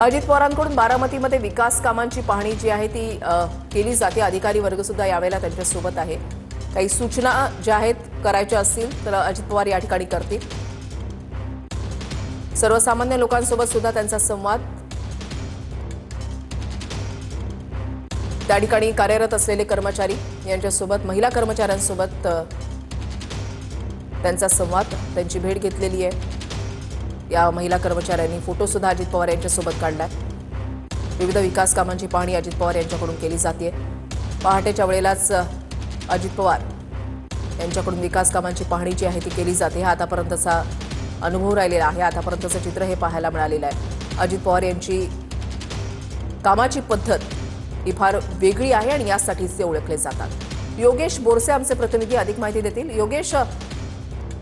अजित पवारांकडून बारामतीमध्ये विकास कामांची पाहणी जी आहे ती केली जाते। अधिकारी वर्ग सुद्धा यावेळेला त्यांच्या सोबत आहे। काही सूचना ज्या आहेत करायच्या असतील तर अजित पवार या ठिकाणी करतील। सर्वसामान्य लोकांसोबत सुद्धा त्यांचा संवाद, त्या ठिकाणी कार्यरत असलेले कर्मचारी यांच्यासोबत, महिला कर्मचाऱ्यांसोबत त्यांचा संवाद, त्यांची भेट घेतलेली आहे। या महिला कर्मचाऱ्यांनी फोटो सुद्धा अजित पवार यांच्यासोबत काढलाय। विविध विकास कामांची पाहणी अजित पवार यांच्याकडून केली जाते। पहाटेच्या वेळेलाच अजित पवार यांच्याकडून विकास कामांची पाहणी जी आहे ती केली जाते। हा आतापर्यंतचा अनुभव राहिलेला आहे, आतापर्यंतचं चित्र हे पाहायला मिळालेलं आहे। अजित पवार यांची कामाची पद्धत ही फार वेगळी आहे आणि यासाठीच ते ओळखले जातात। योगेश बोरसे आमचे प्रतिनिधी अधिक माहिती देतील। योगेश,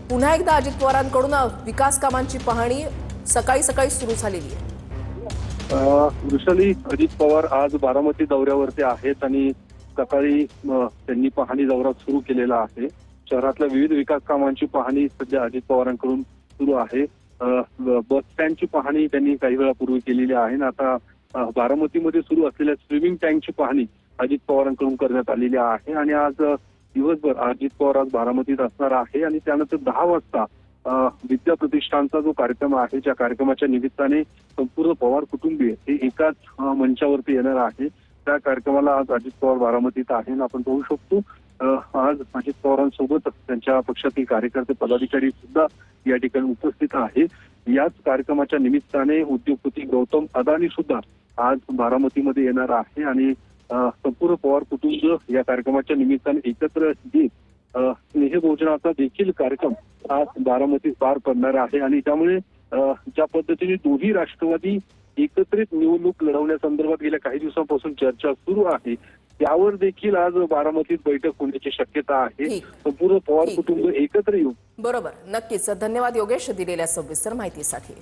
पुन्हा एकदा अजित पवारांकडून विकास कामांची पाहणी सकाळी सकाळी सुरू झालेली आहे। वृषाली, अजित पवार आज बारामती दौऱ्यावरती आहेत आणि सकाळी त्यांनी पाहणी दौरा सुरू केलेला आहे। शहरातल्या विविध विकास कामांची पाहणी सध्या अजित पवारांकडून सुरू आहे। बस स्टँडची पाहणी त्यांनी काही वेळापूर्वी केलेली आहे आणि आता बारामतीमध्ये सुरू असलेल्या स्विमिंग टँकची पाहणी अजित पवारांकडून करण्यात आलेली आहे। आणि आज दिवसभर अजित पवार आज बारामतीत असणार आहे आणि त्यानंतर 10 वाजता विद्या प्रतिष्ठानचा जो कार्यक्रम आहे, त्या कार्यक्रमाच्या निमित्ताने संपूर्ण पवार कुटुंबीय हे एकाच मंचावरती येणार आहे। त्या कार्यक्रमाला आज अजित पवार बारामतीत आहे आणि आपण पाहू शकतो आज अजित पवारांसोबत त्यांच्या पक्षातील कार्यकर्ते, पदाधिकारी सुद्धा या ठिकाणी उपस्थित आहेत। याच कार्यक्रमाच्या निमित्ताने उद्योगपती गौतम अदानी सुद्धा आज बारामतीमध्ये येणार आहे आणि संपूर्ण पवार कुटुंब या कार्यक्रमाच्या निमित्ताने एकत्र येत स्नेहभोजनाचा देखील कार्यक्रम आज बारामतीत पार पडणार आहे। आणि त्यामुळे ज्या पद्धतीने दोन्ही राष्ट्रवादी एकत्रित निवडणूक लढवण्यासंदर्भात गेल्या काही दिवसांपासून चर्चा सुरू आहे, त्यावर देखील आज बारामतीत बैठक होण्याची शक्यता आहे। संपूर्ण पवार कुटुंब एकत्र येऊन बरोबर, नक्कीच। धन्यवाद योगेश दिलेल्या सविस्तर माहितीसाठी।